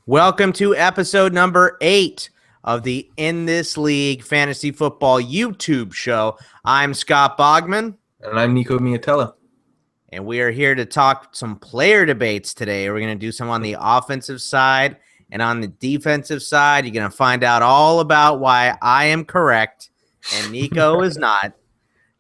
Welcome to episode number 8 of the In This League Fantasy Football YouTube show. I'm Scott Bogman. And I'm Nico and And we are here to talk some player debates today. We're going to do some on the offensive side and on the defensive side. You're going to find out all about why I am correct and Nico is not.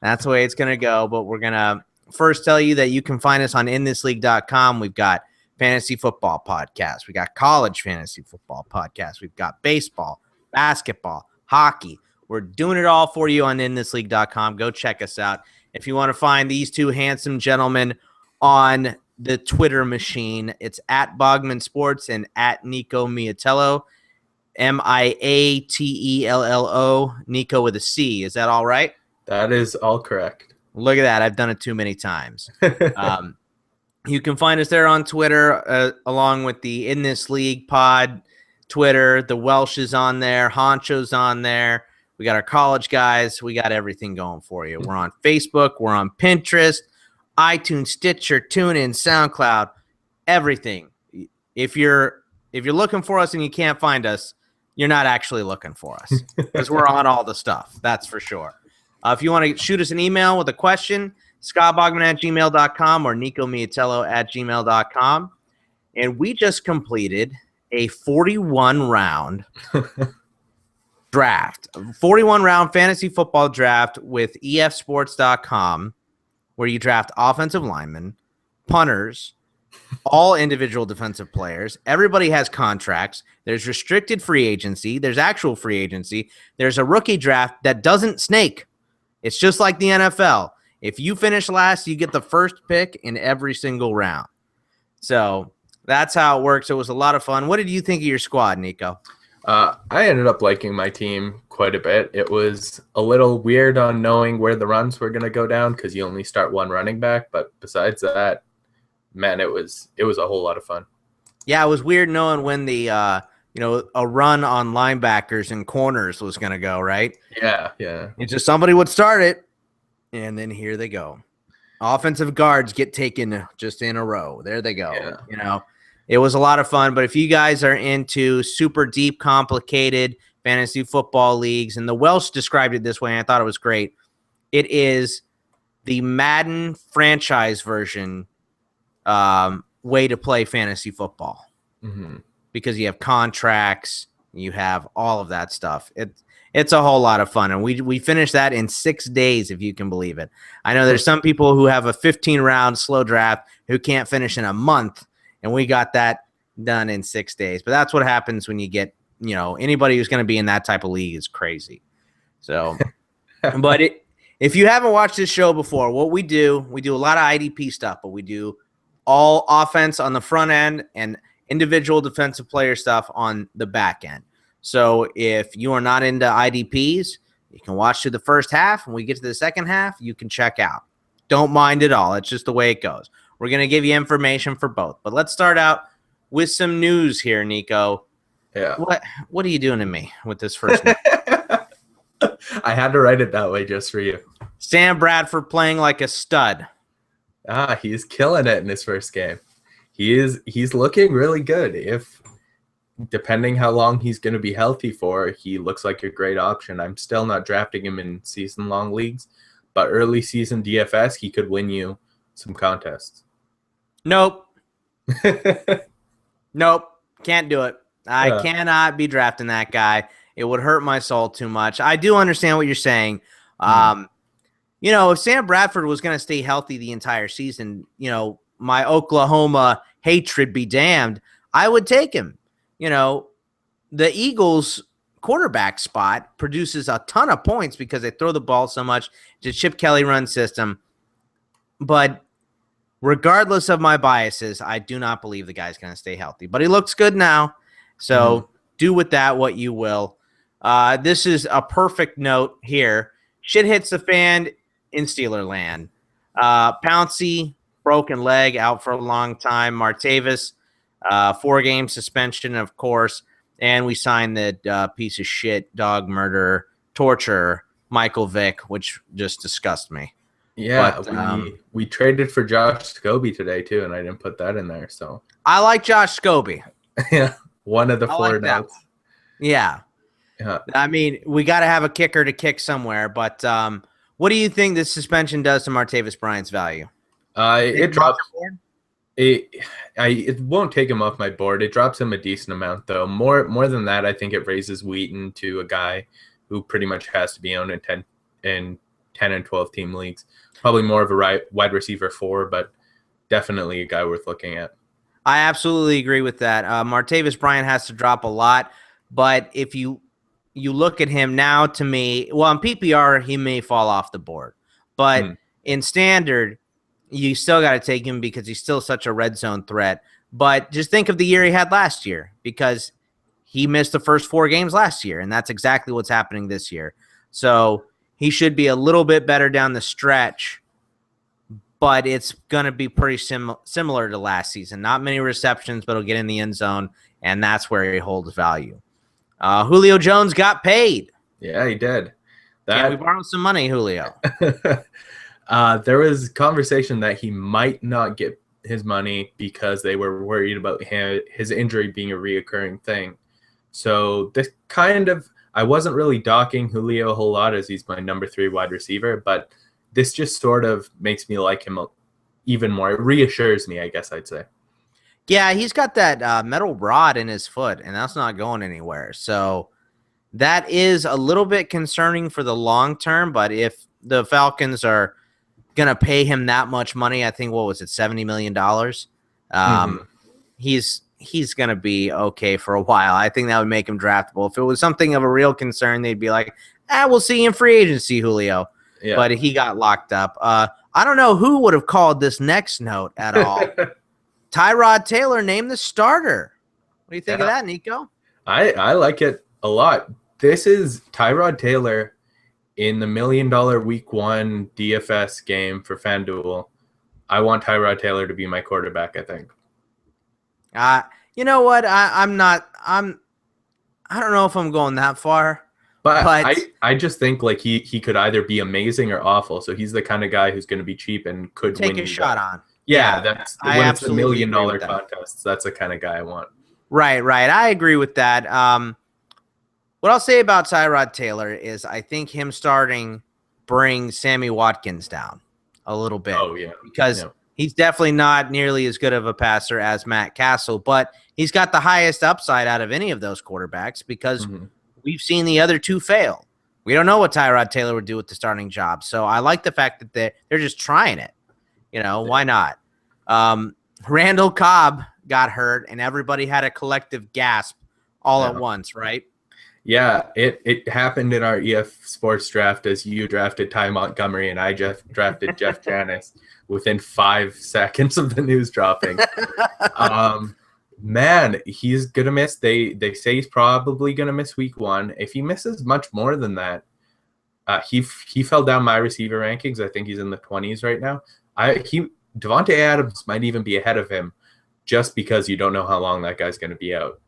That's the way it's going to go. But we're going to first tell you that you can find us on inthisleague.com. We've got fantasy football podcast. We got college fantasy football podcast. We've got baseball, basketball, hockey. We're doing it all for you on inthisleague.com. Go check us out. If you want to find these two handsome gentlemen on the Twitter machine, it's at Bogman Sports and at Nico Miatello, Miatello, Nico with a C. Is that all right? That is all correct. Look at that. I've done it too many times. You can find us there on Twitter, along with the In This League pod Twitter. The Welsh is on there. Honcho's on there. We got our college guys. We got everything going for you. We're on Facebook. We're on Pinterest, iTunes, Stitcher, TuneIn, SoundCloud, everything. If you're looking for us and you can't find us, you're not actually looking for us because we're on all the stuff. That's for sure. If you want to shoot us an email with a question, scottbogman@gmail.com or nicomiatello@gmail.com. And we just completed a 41-round draft, 41-round fantasy football draft with efsports.com, where you draft offensive linemen, punters, all individual defensive players. Everybody has contracts. There's restricted free agency. There's actual free agency. There's a rookie draft that doesn't snake. It's just like the NFL. If you finish last, you get the first pick in every single round. So that's how it works. It was a lot of fun. What did you think of your squad, Nico? I ended up liking my team quite a bit. It was a little weird on knowing where the runs were going to go down because you only start one running back. But besides that, man, it was a whole lot of fun. Yeah, it was weird knowing when the a run on linebackers and corners was going to go, right? Yeah. It's just somebody would start it. And then here they go. Offensive guards get taken just in a row. There they go. Yeah. It was a lot of fun. But if you guys are into super deep, complicated fantasy football leagues, and the Welsh described it this way, and I thought it was great. It is the Madden franchise version way to play fantasy football. Mm-hmm. Because you have contracts, you have all of that stuff. It's a whole lot of fun, and we finished that in 6 days, if you can believe it. I know there's some people who have a 15-round slow draft who can't finish in a month, and we got that done in 6 days. But that's what happens when you get, anybody who's going to be in that type of league is crazy. So, but if you haven't watched this show before, what we do a lot of IDP stuff, but we do all offense on the front end and individual defensive player stuff on the back end. So if you are not into IDPs, you can watch through the first half. When we get to the second half, you can check out. Don't mind at all. It's just the way it goes. We're going to give you information for both. But let's start out with some news here, Nico. Yeah. What are you doing to me with this first one? I had to write it that way just for you. Sam Bradford playing like a stud. He's killing it in his first game. He's looking really good. Depending how long he's going to be healthy for, he looks like a great option. I'm still not drafting him in season-long leagues, but early season DFS, he could win you some contests. Nope. Nope. Can't do it. I cannot be drafting that guy. It would hurt my soul too much. I do understand what you're saying. If Sam Bradford was going to stay healthy the entire season, my Oklahoma hatred be damned, I would take him. The Eagles quarterback spot produces a ton of points because they throw the ball so much. It's a Chip Kelly run system. But regardless of my biases, I do not believe the guy's going to stay healthy. But he looks good now. So do with that what you will. This is a perfect note here. Shit hits the fan in Steeler land. Pouncey, broken leg, out for a long time. Martavis, 4-game suspension, of course. And we signed the piece of shit, dog murderer, torturer, Michael Vick, which just disgusts me. Yeah, but, we traded for Josh Scobie today too, and I didn't put that in there. So I like Josh Scobie. Yeah, one of the I four like that notes. one. Yeah. Yeah. I mean, we got to have a kicker to kick somewhere, but what do you think this suspension does to Martavis Bryant's value? It drops it. It won't take him off my board. It drops him a decent amount though. More than that, I think it raises Wheaton to a guy who pretty much has to be owned in 10 and 12 team leagues. Probably more of a wide receiver 4, but definitely a guy worth looking at. I absolutely agree with that. Martavis Bryant has to drop a lot, but if you look at him now, to me, well, in PPR he may fall off the board, but in standard, you still got to take him because he's still such a red zone threat. But just think of the year he had last year, because he missed the first 4 games last year, and that's exactly what's happening this year. So he should be a little bit better down the stretch, but it's going to be pretty similar to last season. Not many receptions, but he'll get in the end zone, and that's where he holds value. Julio Jones got paid. Yeah, he did. Can we borrow some money, Julio? There was conversation that he might not get his money because they were worried about his injury being a reoccurring thing. So this I wasn't really docking Julio a whole lot as he's my number 3 wide receiver, but this just sort of makes me like him even more. It reassures me, I guess I'd say. Yeah, he's got that metal rod in his foot, and that's not going anywhere. So that is a little bit concerning for the long term, but if the Falcons are going to pay him that much money, I think, what was it, $70 million? He's going to be okay for a while. I think that would make him draftable. If it was something of a real concern, they'd be like, we'll see you in free agency, Julio. Yeah. But he got locked up. I don't know who would have called this next note at all. Tyrod Taylor named the starter. What do you think of that, Nico? I like it a lot. This is Tyrod Taylor in the $1 million week 1 DFS game for FanDuel. I want Tyrod Taylor to be my quarterback, I think. You know what? I don't know if I'm going that far. But I just think like he could either be amazing or awful. So he's the kind of guy who's going to be cheap and could take win a shot on. Yeah, that's when it's $1 million contests. That's the kind of guy I want. Right. I agree with that. What I'll say about Tyrod Taylor is I think him starting brings Sammy Watkins down a little bit. Oh, yeah. Because he's definitely not nearly as good of a passer as Matt Castle, but he's got the highest upside out of any of those quarterbacks because we've seen the other 2 fail. We don't know what Tyrod Taylor would do with the starting job. So I like the fact that they're just trying it. Why not? Randall Cobb got hurt, and everybody had a collective gasp all at once, right? Yeah, it happened in our EF Sports draft as you drafted Ty Montgomery and I drafted Jeff Janis within 5 seconds of the news dropping. Man, he's gonna miss. They say he's probably gonna miss week 1. If he misses much more than that, he fell down my receiver rankings. I think he's in the 20s right now. Devontae Adams might even be ahead of him, just because you don't know how long that guy's gonna be out.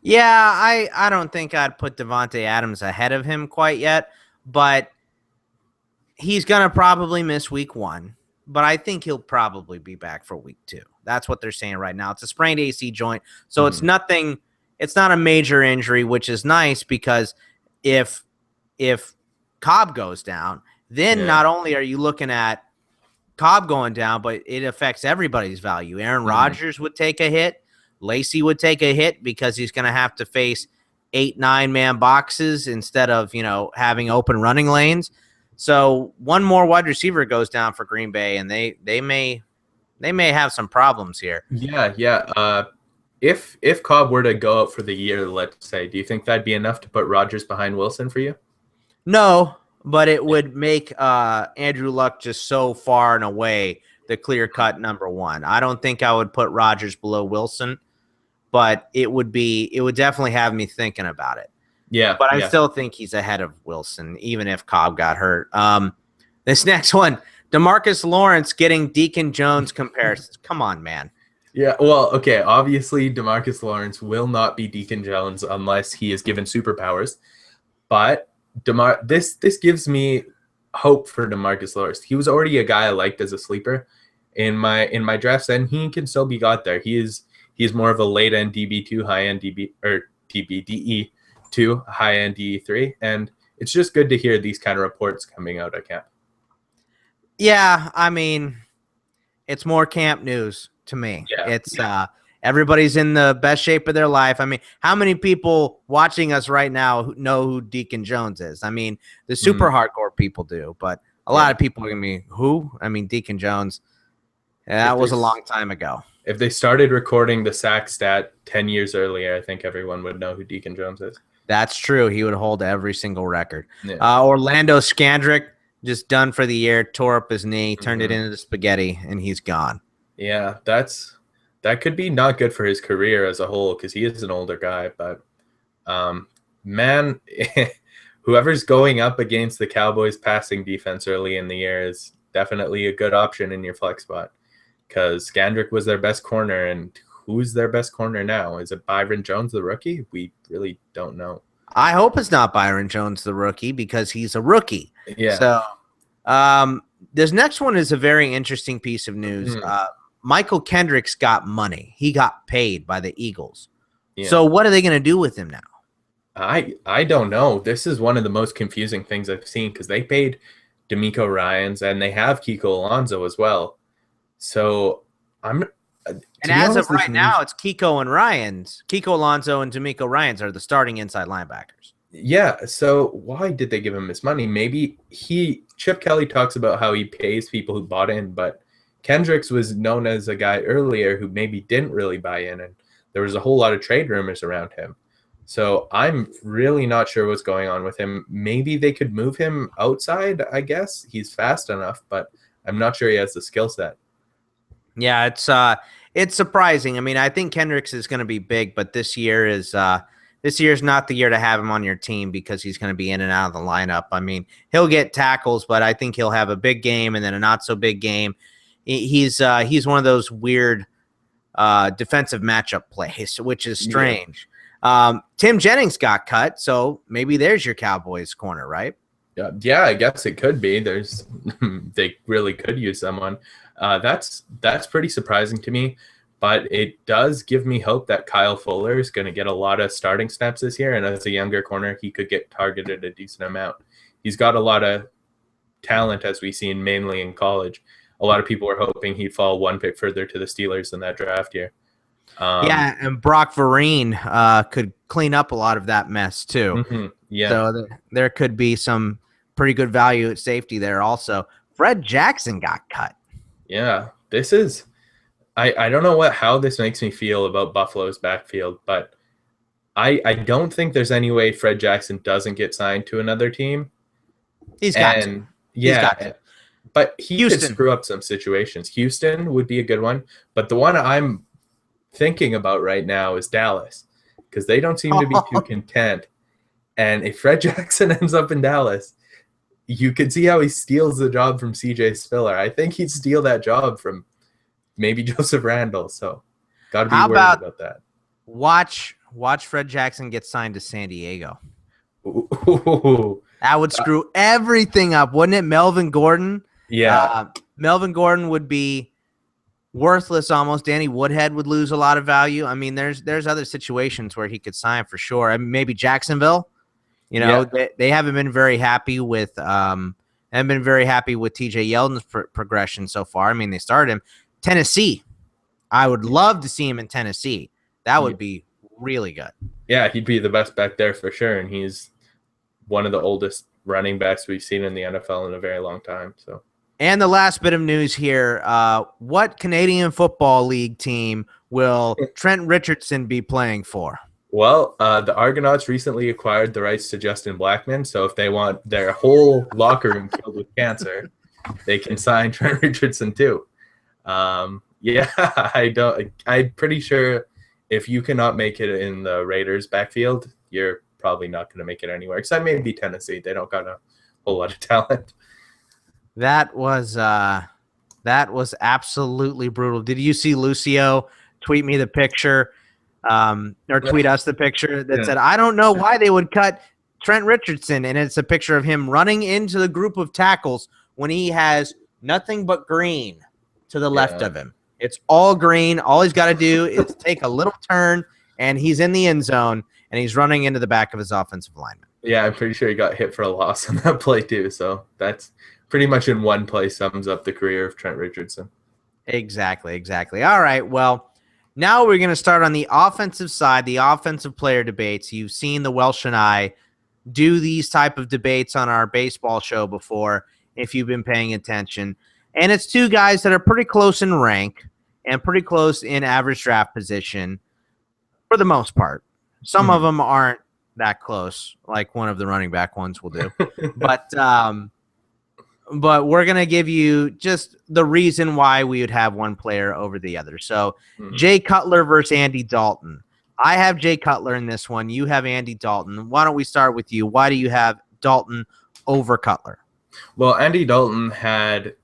Yeah, I don't think I'd put Devontae Adams ahead of him quite yet, but he's gonna probably miss week 1. But I think he'll probably be back for week 2. That's what they're saying right now. It's a sprained AC joint, so it's nothing. It's not a major injury, which is nice because if Cobb goes down, then not only are you looking at Cobb going down, but it affects everybody's value. Aaron Rodgers would take a hit. Lacey would take a hit because he's going to have to face 8-9 man boxes instead of having open running lanes. So one more wide receiver goes down for Green Bay, and they may have some problems here. Yeah. If Cobb were to go out for the year, let's say, do you think that'd be enough to put Rodgers behind Wilson for you? No, but it would make Andrew Luck just so far and away the clear-cut number 1. I don't think I would put Rodgers below Wilson, but it would definitely have me thinking about it. Yeah, but I still think he's ahead of Wilson, even if Cobb got hurt. This next one, DeMarcus Lawrence getting Deacon Jones comparisons. Come on, man. Yeah, well, okay. Obviously, DeMarcus Lawrence will not be Deacon Jones unless he is given superpowers. But this gives me hope for DeMarcus Lawrence. He was already a guy I liked as a sleeper in my drafts, and he can still be got there. He He's more of a late end DB2, high end DB or DE2, high end DE3, and it's just good to hear these kind of reports coming out at camp. Yeah, I mean, it's more camp news to me. Yeah. It's everybody's in the best shape of their life. I mean, how many people watching us right now know who Deacon Jones is? I mean, the super hardcore people do, but a lot of people are going to be, who? I mean, Deacon Jones, that was a long time ago. If they started recording the sack stat 10 years earlier, I think everyone would know who Deacon Jones is. That's true. He would hold every single record. Yeah. Orlando Scandrick, just done for the year, tore up his knee, turned it into spaghetti, and he's gone. Yeah, that could be not good for his career as a whole because he is an older guy. But, man, whoever's going up against the Cowboys passing defense early in the year is definitely a good option in your flex spot because Scandrick was their best corner, and who's their best corner now? Is it Byron Jones, the rookie? We really don't know. I hope it's not Byron Jones, the rookie, because he's a rookie. Yeah. So this next one is a very interesting piece of news. Michael Kendricks got money. He got paid by the Eagles. Yeah. So what are they going to do with him now? I don't know. This is one of the most confusing things I've seen because they paid D'Amico Ryans and they have Kiko Alonso as well. So and as of right now, it's Kiko and Ryans. Kiko Alonso and D'Amico Ryans are the starting inside linebackers. Yeah. So why did they give him this money? Maybe Chip Kelly talks about how he pays people who bought in, but Kendricks was known as a guy earlier who maybe didn't really buy in, and there was a whole lot of trade rumors around him. So I'm really not sure what's going on with him. Maybe they could move him outside, I guess. He's fast enough, but I'm not sure he has the skill set. Yeah, it's surprising. I mean, I think Kendricks is going to be big, but this year's not the year to have him on your team because he's going to be in and out of the lineup. I mean, he'll get tackles, but I think he'll have a big game and then a not so big game. He's one of those weird defensive matchup plays, which is strange. Yeah. Tim Jennings got cut, so maybe there's your Cowboys corner, right? Yeah, I guess it could be. They really could use someone. That's pretty surprising to me, but it does give me hope that Kyle Fuller is going to get a lot of starting snaps this year, and as a younger corner, he could get targeted a decent amount. He's got a lot of talent, as we've seen mainly in college. A lot of people were hoping he'd fall one pick further to the Steelers in that draft year. Yeah, and Brock Vereen could clean up a lot of that mess too. Yeah. So there could be some pretty good value at safety there also. Fred Jackson got cut. Yeah, this is I don't know how this makes me feel about Buffalo's backfield, but I don't think there's any way Fred Jackson doesn't get signed to another team. He's got to. Yeah. But he could screw up some situations. Houston would be a good one, but the one I'm thinking about right now is Dallas because they don't seem to be too content. And if Fred Jackson ends up in Dallas, you could see how he steals the job from CJ Spiller. I think he'd steal that job from maybe Joseph Randall. So got to be worried about that. Watch Fred Jackson get signed to San Diego. Ooh. That would screw everything up, wouldn't it? Melvin Gordon. Yeah. Melvin Gordon would be worthless almost. Danny Woodhead would lose a lot of value. I mean, there's other situations where he could sign for sure. I mean, maybe Jacksonville. You know, they haven't been very happy with TJ Yeldon's progression so far. I mean, they started him. Tennessee. I would love to see him in Tennessee. That would be really good. Yeah, he'd be the best back there for sure, and he's one of the oldest running backs we've seen in the NFL in a very long time. So. And the last bit of news here, what Canadian Football League team will Trent Richardson be playing for? Well, the Argonauts recently acquired the rights to Justin Blackmon, so if they want their whole locker room filled with cancer, they can sign Trent Richardson too. I'm pretty sure if you cannot make it in the Raiders' backfield, you're probably not going to make it anywhere, except maybe Tennessee. They don't got a whole lot of talent. That was absolutely brutal. Did you see Lucio tweet me the picture? Or tweet us the picture that said, I don't know why they would cut Trent Richardson. And it's a picture of him running into the group of tackles when he has nothing but green to the left of him. It's all green. All he's got to do is take a little turn, and he's in the end zone, and he's running into the back of his offensive lineman. Yeah, I'm pretty sure he got hit for a loss on that play too. So that's pretty much in one play sums up the career of Trent Richardson. Exactly. All right, well, now we're going to start on the offensive side, the offensive player debates. You've seen the Welsh and I do these type of debates on our baseball show before, if you've been paying attention. And it's two guys that are pretty close in rank and pretty close in average draft position for the most part. Some of them aren't that close, like one of the running back ones will do. But we're going to give you just the reason why we would have one player over the other. So Jay Cutler versus Andy Dalton. I have Jay Cutler in this one. You have Andy Dalton. Why don't we start with you? Why do you have Dalton over Cutler? Well, Andy Dalton had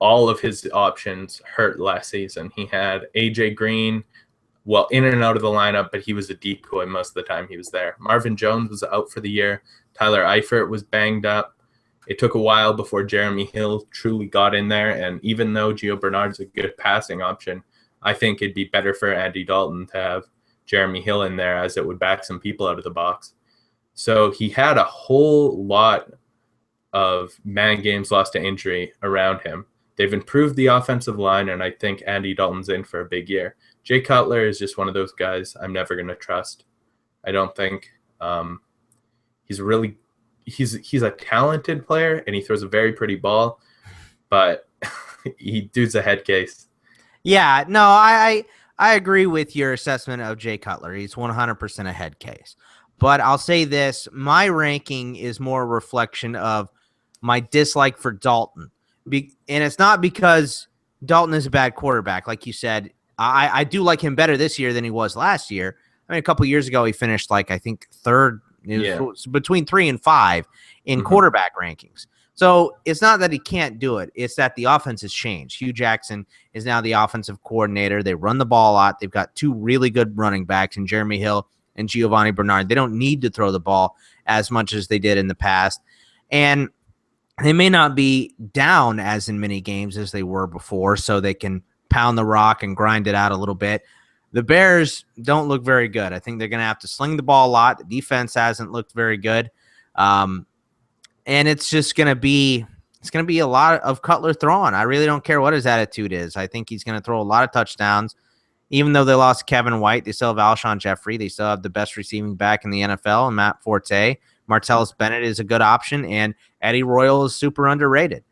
all of his options hurt last season. He had A.J. Green, well, in and out of the lineup, but he was a decoy most of the time he was there. Marvin Jones was out for the year. Tyler Eifert was banged up. It took a while before Jeremy Hill truly got in there, and even though Gio Bernard's a good passing option, I think it'd be better for Andy Dalton to have Jeremy Hill in there, as it would back some people out of the box. So he had a whole lot of man games lost to injury around him. They've improved the offensive line, and I think Andy Dalton's in for a big year. Jay Cutler is just one of those guys I'm never going to trust. I don't think he's a talented player, and he throws a very pretty ball, but dude's a head case. Yeah, no, I agree with your assessment of Jay Cutler. He's 100% a head case. But I'll say this, my ranking is more a reflection of my dislike for Dalton. And it's not because Dalton is a bad quarterback. Like you said, I do like him better this year than he was last year. I mean, a couple years ago, he finished I think third, between 3 and 5 in quarterback rankings. So it's not that he can't do it. It's that the offense has changed. Hugh Jackson is now the offensive coordinator. They run the ball a lot. They've got 2 really good running backs in Jeremy Hill and Giovanni Bernard. They don't need to throw the ball as much as they did in the past. And they may not be down as in many games as they were before, so they can pound the rock and grind it out a little bit. The Bears don't look very good. I think they're going to have to sling the ball a lot. The defense hasn't looked very good. And it's just going to be a lot of Cutler throwing. I really don't care what his attitude is. I think he's going to throw a lot of touchdowns. Even though they lost Kevin White, they still have Alshon Jeffrey. They still have the best receiving back in the NFL, and Matt Forte. Martellus Bennett is a good option, and Eddie Royal is super underrated.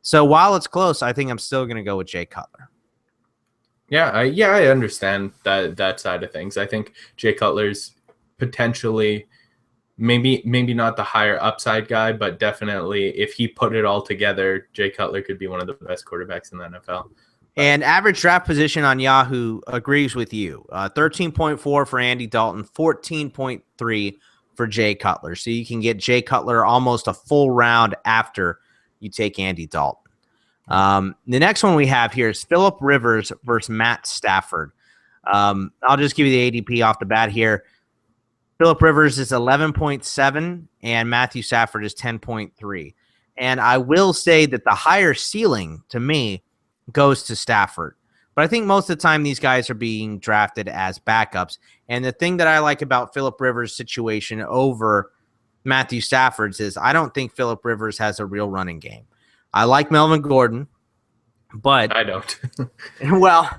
So while it's close, I think I'm still going to go with Jay Cutler. Yeah, I understand that side of things. I think Jay Cutler's potentially maybe not the higher upside guy, but definitely if he put it all together, Jay Cutler could be one of the best quarterbacks in the NFL. And average draft position on Yahoo agrees with you. 13.4 for Andy Dalton, 14.3 for Jay Cutler. So you can get Jay Cutler almost a full round after you take Andy Dalton. The next one we have here is Phillip Rivers versus Matt Stafford. I'll just give you the ADP off the bat here. Phillip Rivers is 11.7 and Matthew Stafford is 10.3. And I will say that the higher ceiling to me goes to Stafford. But I think most of the time these guys are being drafted as backups. And the thing that I like about Phillip Rivers' situation over Matthew Stafford's is I don't think Phillip Rivers has a real running game. I like Melvin Gordon, but I don't. Well,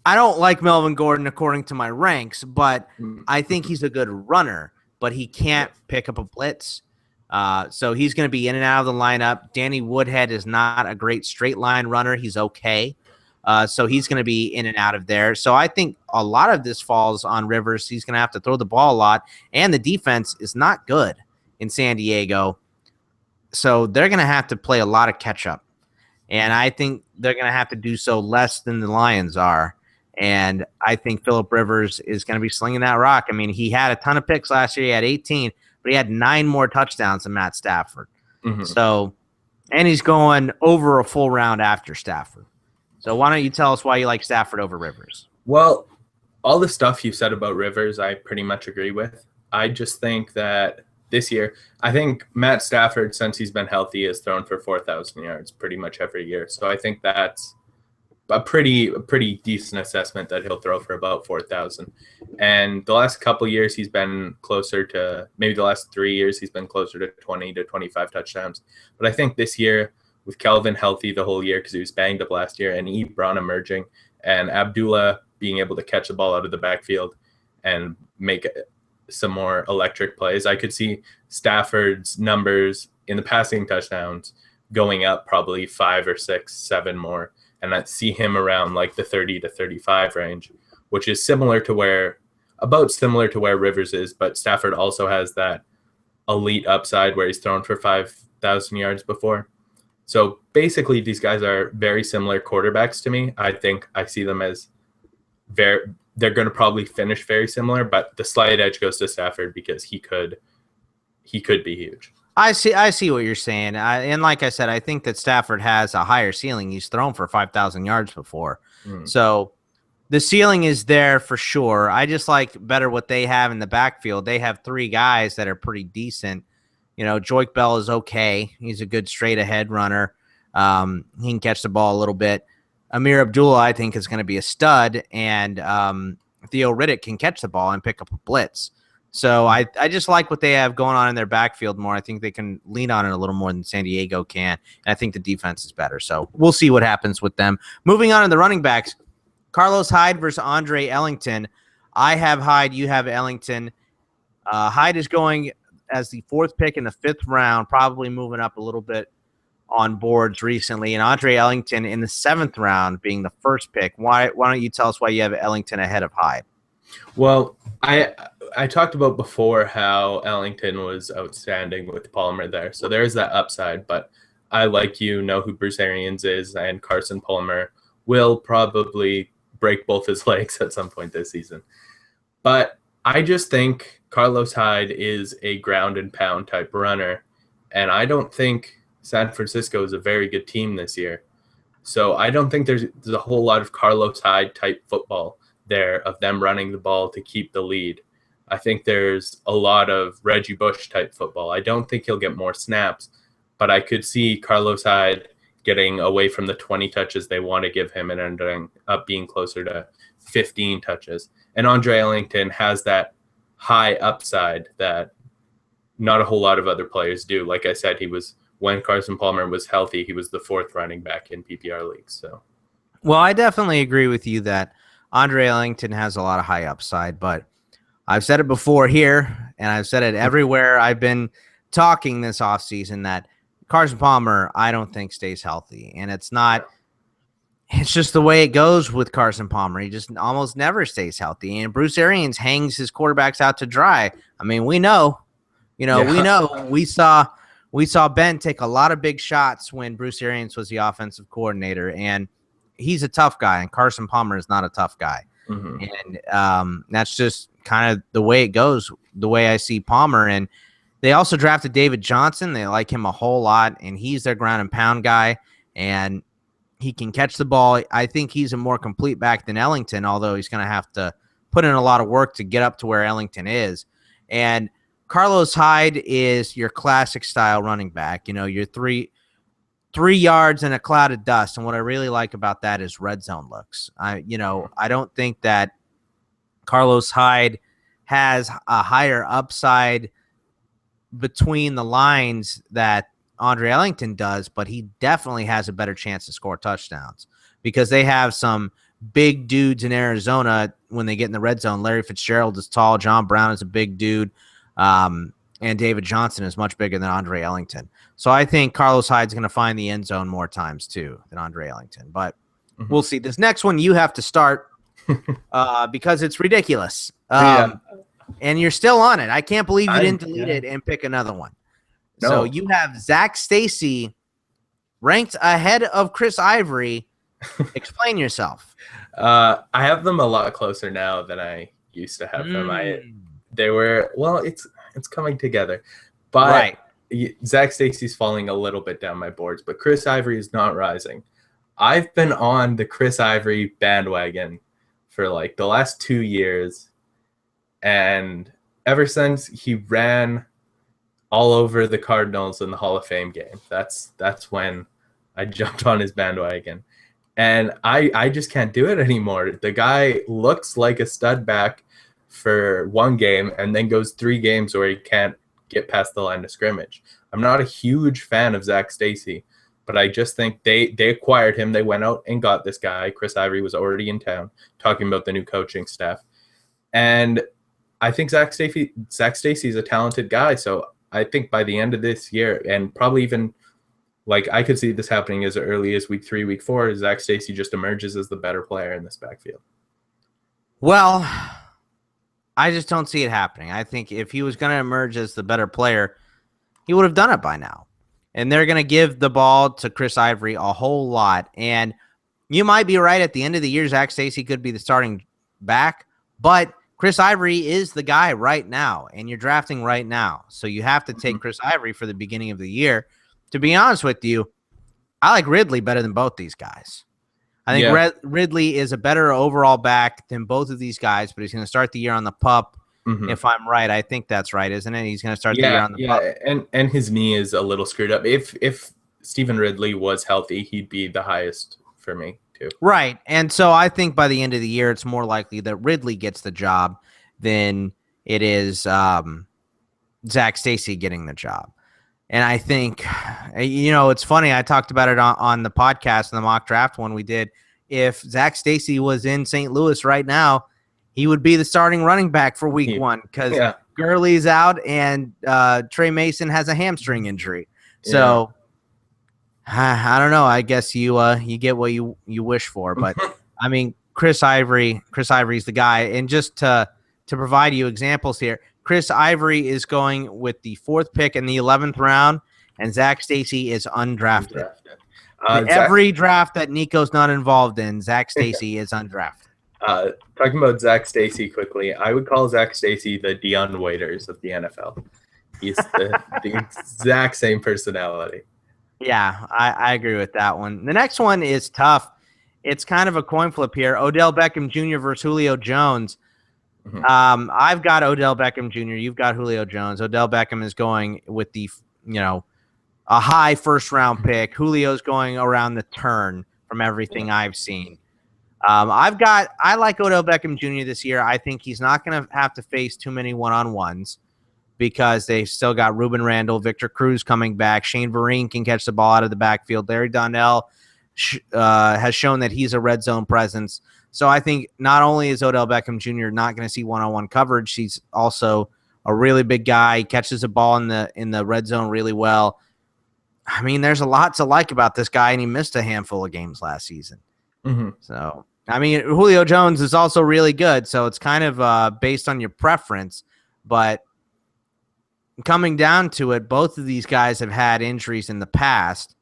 I don't like Melvin Gordon according to my ranks, but I think he's a good runner, but he can't pick up a blitz. So he's going to be in and out of the lineup. Danny Woodhead is not a great straight line runner. He's okay. So he's going to be in and out of there. So I think a lot of this falls on Rivers. He's going to have to throw the ball a lot, and the defense is not good in San Diego. So they're going to have to play a lot of catch up. And I think they're going to have to do so less than the Lions are. And I think Phillip Rivers is going to be slinging that rock. I mean, he had a ton of picks last year. He had 18, but he had 9 more touchdowns than Matt Stafford. So, and he's going over a full round after Stafford. So why don't you tell us why you like Stafford over Rivers? Well, all the stuff you said about Rivers, I pretty much agree with. I just think that this year, I think Matt Stafford, since he's been healthy, has thrown for 4,000 yards pretty much every year. So I think that's a pretty decent assessment that he'll throw for about 4,000. And the last couple years, he's been closer to, maybe the last 3 years, he's been closer to 20 to 25 touchdowns. But I think this year, with Kelvin healthy the whole year because he was banged up last year, and Ebron emerging, and Abdullah being able to catch the ball out of the backfield and make some more electric plays, I could see Stafford's numbers in the passing touchdowns going up probably 5 or 6, 7 more. And I see him around like the 30 to 35 range, which is similar to where Rivers is, but Stafford also has that elite upside where he's thrown for 5,000 yards before. So basically, these guys are very similar quarterbacks to me. I think I see them as they're going to probably finish very similar, but the slight edge goes to Stafford because he could be huge. I see what you're saying. And like I said, I think that Stafford has a higher ceiling. He's thrown for 5,000 yards before. So the ceiling is there for sure. I just like better what they have in the backfield. They have 3 guys that are pretty decent. You know, Joique Bell is okay. He's a good straight ahead runner. He can catch the ball a little bit. Amir Abdullah, I think, is going to be a stud. And Theo Riddick can catch the ball and pick up a blitz. So I just like what they have going on in their backfield more. I think they can lean on it a little more than San Diego can. And I think the defense is better. So we'll see what happens with them. Moving on to the running backs, Carlos Hyde versus Andre Ellington. I have Hyde. You have Ellington. Hyde is going as the 4th pick in the 5th round, probably moving up a little bit on boards recently. And Andre Ellington in the 7th round being the 1st pick. Why don't you tell us why you have Ellington ahead of Hyde? Well, I talked about before how Ellington was outstanding with Palmer there. So there's that upside, but I, like you, know who Bruce Arians is, and Carson Palmer will probably break both his legs at some point this season. But I just think Carlos Hyde is a ground and pound type runner, and I don't think San Francisco is a very good team this year. So I don't think there's a whole lot of Carlos Hyde type football there of them running the ball to keep the lead. I think there's a lot of Reggie Bush type football. I don't think he'll get more snaps, but I could see Carlos Hyde getting away from the 20 touches they want to give him and ending up being closer to 15 touches. And Andre Ellington has that high upside that not a whole lot of other players do. Like I said, when Carson Palmer was healthy, he was the 4th running back in PPR leagues. So, well, I definitely agree with you that Andre Ellington has a lot of high upside, but I've said it before here, and I've said it everywhere I've been talking this offseason, that Carson Palmer, I don't think, stays healthy. And it's just the way it goes with Carson Palmer. He just almost never stays healthy. And Bruce Arians hangs his quarterbacks out to dry. I mean, we know. We saw Ben take a lot of big shots when Bruce Arians was the offensive coordinator, and he's a tough guy, and Carson Palmer is not a tough guy. And that's just kind of the way it goes, the way I see Palmer. And they also drafted David Johnson. They like him a whole lot, and he's their ground and pound guy, and he can catch the ball. I think he's a more complete back than Ellington, although he's going to have to put in a lot of work to get up to where Ellington is. And Carlos Hyde is your classic style running back. You know, you're 3 yards in a cloud of dust. And what I really like about that is red zone looks. I don't think that Carlos Hyde has a higher upside between the lines that Andre Ellington does, but he definitely has a better chance to score touchdowns because they have some big dudes in Arizona when they get in the red zone. Larry Fitzgerald is tall. John Brown is a big dude. And David Johnson is much bigger than Andre Ellington. So I think Carlos Hyde's going to find the end zone more times too than Andre Ellington, but we'll see. This next one you have to start because it's ridiculous. And you're still on it. I can't believe you didn't delete it and pick another one. No. So you have Zach Stacy ranked ahead of Chris Ivory. Explain yourself. I have them a lot closer now than I used to have them. It's coming together. But Zach Stacy's falling a little bit down my boards, but Chris Ivory is not rising. I've been on the Chris Ivory bandwagon for like the last 2 years. And ever since he ran all over the Cardinals in the Hall of Fame game, that's when I jumped on his bandwagon. And I just can't do it anymore. The guy looks like a stud back for one game and then goes 3 games where he can't get past the line of scrimmage. I'm not a huge fan of Zach Stacy, but I just think they acquired him. They went out and got this guy. Chris Ivory was already in town talking about the new coaching staff. And I think Zach Stacy is a talented guy. So I think by the end of this year, and probably even like I could see this happening as early as week 3, week 4, Zach Stacy just emerges as the better player in this backfield. Well, I just don't see it happening. I think if he was going to emerge as the better player, he would have done it by now. And they're going to give the ball to Chris Ivory a whole lot. And you might be right. At the end of the year, Zach Stacy could be the starting back. But Chris Ivory is the guy right now, and you're drafting right now. So you have to take Chris Ivory for the beginning of the year. To be honest with you, I like Ridley better than both these guys. I think Ridley is a better overall back than both of these guys, but he's going to start the year on the PUP. If I'm right, I think that's right, isn't it? He's going to start the year on the PUP. And his knee is a little screwed up. If Stephen Ridley was healthy, he'd be the highest for me too. Right, and so I think by the end of the year, it's more likely that Ridley gets the job than it is Zach Stacy getting the job. And I think, it's funny. I talked about it on the podcast, in the mock draft one we did. If Zach Stacy was in St. Louis right now, he would be the starting running back for week 1 because Gurley's out and Trey Mason has a hamstring injury. So I don't know. I guess you get what you wish for. But, I mean, Chris Ivory's the guy. And just to provide you examples here, Chris Ivory is going with the 4th pick in the 11th round, and Zach Stacy is undrafted. Every draft that Nico's not involved in, Zach Stacy is undrafted. Talking about Zach Stacy quickly, I would call Zach Stacy the Deion Waiters of the NFL. He's the exact same personality. Yeah, I agree with that one. The next one is tough. It's kind of a coin flip here. Odell Beckham Jr. versus Julio Jones. I've got Odell Beckham Jr. You've got Julio Jones. Odell Beckham is going with the, a high first-round pick. Julio's going around the turn from everything I've seen. I like Odell Beckham Jr. this year. I think he's not going to have to face too many one-on-ones because they've still got Ruben Randall, Victor Cruz coming back. Shane Vereen can catch the ball out of the backfield. Larry Donnell has shown that he's a red zone presence. So I think not only is Odell Beckham Jr. not going to see one-on-one coverage, he's also a really big guy. He catches the ball in the red zone really well. I mean, there's a lot to like about this guy, and he missed a handful of games last season. So, I mean, Julio Jones is also really good, so it's kind of based on your preference. But coming down to it, both of these guys have had injuries in the past,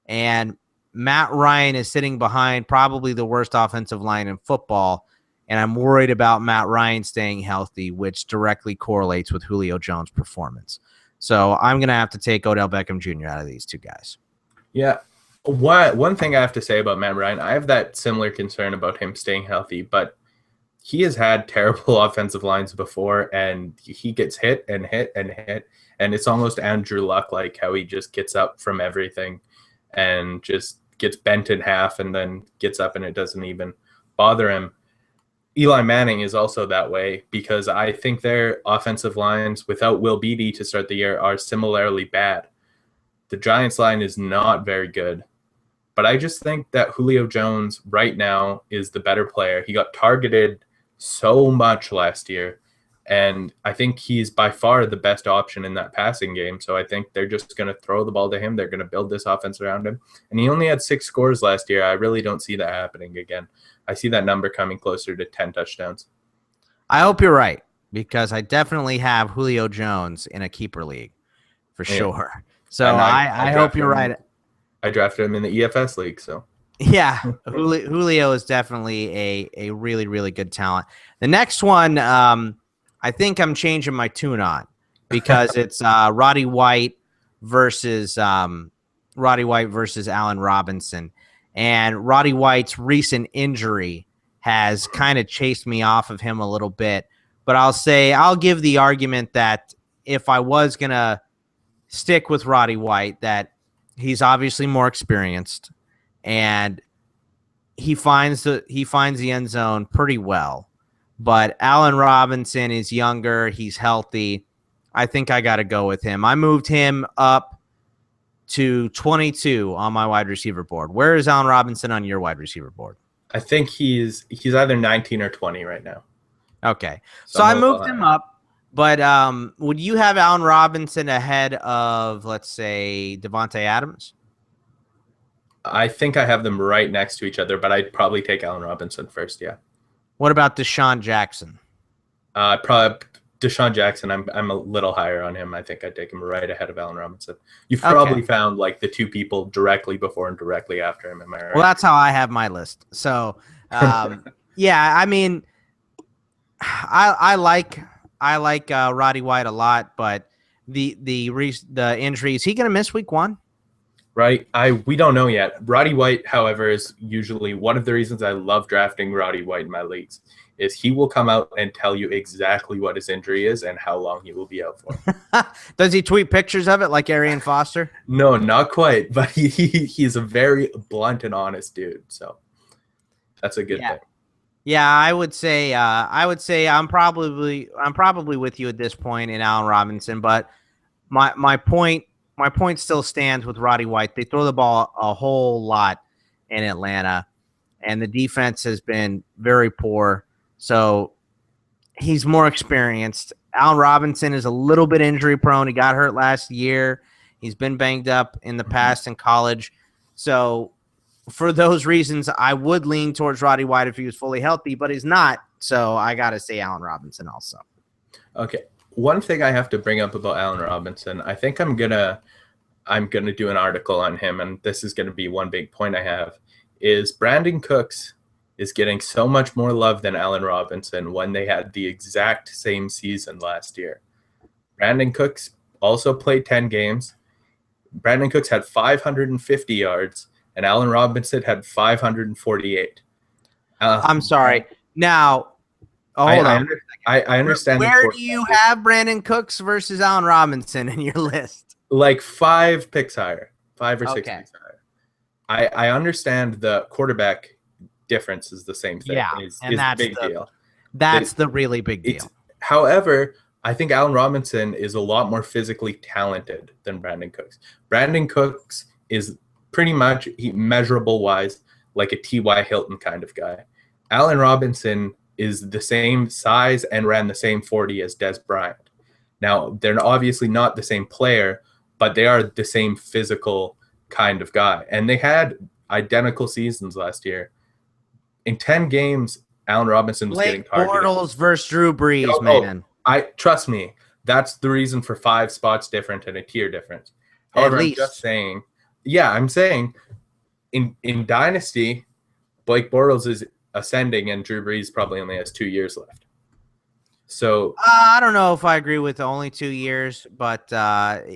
and Matt Ryan is sitting behind probably the worst offensive line in football, and I'm worried about Matt Ryan staying healthy, which directly correlates with Julio Jones' performance. So I'm going to have to take Odell Beckham Jr. out of these two guys. Yeah. One thing I have to say about Matt Ryan, I have that similar concern about him staying healthy, but he has had terrible offensive lines before, and he gets hit and hit and hit, and it's almost Andrew Luck, like how he just gets up from everything and just gets bent in half and then gets up and it doesn't even bother him. Eli Manning is also that way because I think their offensive lines without Will Beatty to start the year are similarly bad. The Giants line is not very good, but I just think that Julio Jones right now is the better player. He got targeted so much last year, and I think he's by far the best option in that passing game. So I think they're just going to throw the ball to him. They're going to build this offense around him. And he only had 6 scores last year. I really don't see that happening again. I see that number coming closer to 10 touchdowns. I hope you're right, because I definitely have Julio Jones in a keeper league for sure. So I hope you're right. I drafted him in the EFS league. So yeah, Julio is definitely a really, really good talent. The next one, I think I'm changing my tune on because it's Roddy White versus Allen Robinson. And Roddy White's recent injury has kind of chased me off of him a little bit. But I'll give the argument that if I was going to stick with Roddy White, that he's obviously more experienced. And he finds the end zone pretty well. But Allen Robinson is younger. He's healthy. I think I got to go with him. I moved him up to 22 on my wide receiver board. Where is Allen Robinson on your wide receiver board? I think he's either 19 or 20 right now. Okay. So I moved him up, but would you have Allen Robinson ahead of, let's say, Devontae Adams? I think I have them right next to each other, but I'd probably take Allen Robinson first, yeah. What about Deshaun Jackson? Probably Deshaun Jackson. I'm a little higher on him. I think I'd take him right ahead of Allen Robinson. You've probably found like the two people directly before and directly after him. Am I right? Well, that's how I have my list. So, yeah, I mean, I like Roddy White a lot, but the injury, is he going to miss week 1? Right. We don't know yet. Roddy White, however, is usually one of the reasons I love drafting Roddy White in my leagues is he will come out and tell you exactly what his injury is and how long he will be out for. Does he tweet pictures of it like Arian Foster? No, not quite, but he's a very blunt and honest dude. So that's a good thing. Yeah, I would say I'm probably with you at this point in Allen Robinson, but my point still stands with Roddy White. They throw the ball a whole lot in Atlanta, and the defense has been very poor. So he's more experienced. Allen Robinson is a little bit injury prone. He got hurt last year. He's been banged up in the past in college. So for those reasons, I would lean towards Roddy White if he was fully healthy, but he's not. So I got to say Allen Robinson also. Okay. One thing I have to bring up about Allen Robinson, I think I'm gonna do an article on him, and this is gonna be one big point I have, is Brandon Cooks is getting so much more love than Allen Robinson when they had the exact same season last year. Brandon Cooks also played 10 games. Brandon Cooks had 550 yards, and Allen Robinson had 548. I'm sorry. Now, hold on. I understand. Where do you have Brandon Cooks versus Allen Robinson in your list? Like 5 picks higher, 5 or 6 picks higher. I understand the quarterback difference is the same thing. Yeah, and that's a big deal. That's the really big deal. However, I think Allen Robinson is a lot more physically talented than Brandon Cooks. Brandon Cooks is pretty much measurable wise like a T.Y. Hilton kind of guy. Allen Robinson is the same size and ran the same 40 as Des Bryant. Now, they're obviously not the same player, but they are the same physical kind of guy. And they had identical seasons last year. In 10 games, Allen Robinson was getting targeted. Bortles versus Drew Brees, man. Trust me, that's the reason for 5 spots different and a tier difference. However, I'm just saying, I'm saying in Dynasty, Blake Bortles is ascending and Drew Brees probably only has 2 years left. So I don't know if I agree with only 2 years, but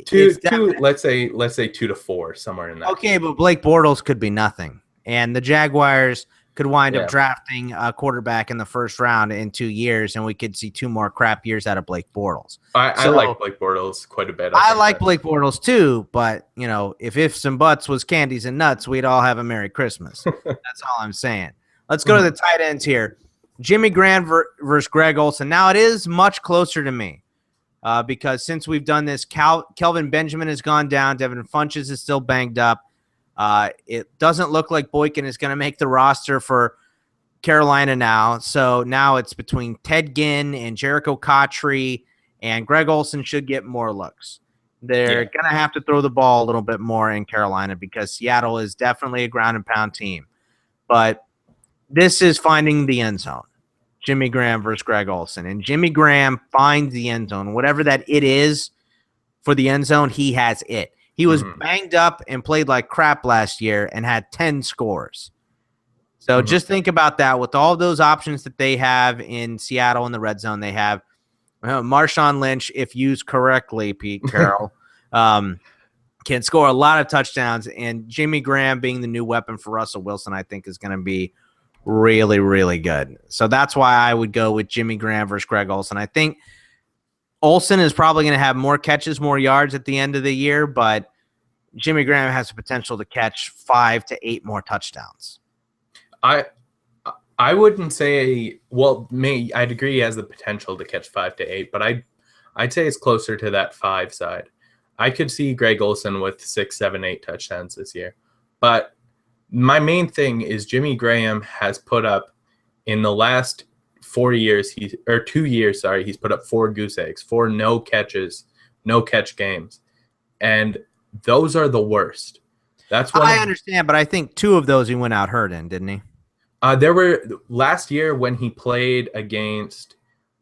two, let's say 2 to 4, somewhere in that. Okay, but Blake Bortles could be nothing, and the Jaguars could wind up drafting a quarterback in the first round in 2 years, and we could see 2 more crap years out of Blake Bortles. I like Blake Bortles quite a bit. I like Blake Bortles too, but if ifs and buts was candies and nuts, we'd all have a Merry Christmas. That's all I'm saying. Let's go to the tight ends here. Jimmy Graham versus Greg Olsen. Now, it is much closer to me because since we've done this, Kelvin Benjamin has gone down. Devin Funchess is still banged up. It doesn't look like Boykin is going to make the roster for Carolina now. So now it's between Ted Ginn and Jericho Cotchery, and Greg Olsen should get more looks. They're going to have to throw the ball a little bit more in Carolina because Seattle is definitely a ground and pound team. But this is finding the end zone. Jimmy Graham versus Greg Olsen. And Jimmy Graham finds the end zone. Whatever that it is for the end zone, he has it. He was banged up and played like crap last year and had 10 scores. So just think about that. With all those options that they have in Seattle in the red zone, they have Marshawn Lynch, if used correctly, Pete Carroll, can score a lot of touchdowns. And Jimmy Graham being the new weapon for Russell Wilson, I think is going to be really, really good. So that's why I would go with Jimmy Graham versus Greg Olsen. I think Olsen is probably going to have more catches, more yards at the end of the year, but Jimmy Graham has the potential to catch 5 to 8 more touchdowns. I I wouldn't say. Well, I'd agree he has the potential to catch 5 to 8, but I'd say it's closer to that 5 side. I could see Greg Olsen with 6, 7, 8 touchdowns this year, but my main thing is Jimmy Graham has put up in the last 4 years, 2 years, sorry, he's put up 4 goose eggs, 4 no catches, no catch games, and those are the worst. That's one. I understand, but I think 2 of those he went out hurt in, didn't he? There were last year when he played against.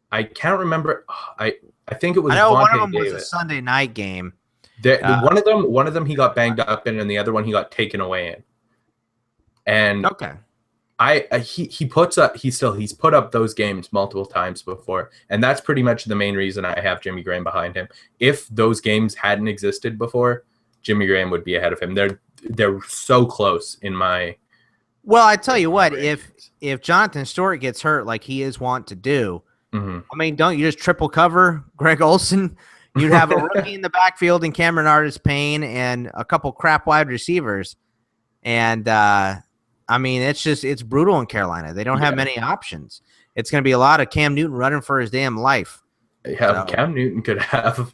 I can't remember. I think it was. I know Vontae one of them Davis. was a Sunday night game. One of them he got banged up in, and the other one he got taken away in. And okay, he puts up. He's put up those games multiple times before, and that's pretty much the main reason I have Jimmy Graham behind him. If those games hadn't existed before, Jimmy Graham would be ahead of him. They're so close in my. Well, I tell you what, if Jonathan Stewart gets hurt like he is wont to do, I mean, don't you just triple cover Greg Olsen? You'd have a rookie in the backfield and Cameron Artis-Payne and a couple crap wide receivers. And, I mean, it's brutal in Carolina. They don't have many options. It's going to be a lot of Cam Newton running for his damn life. Yeah, so, Cam Newton could have.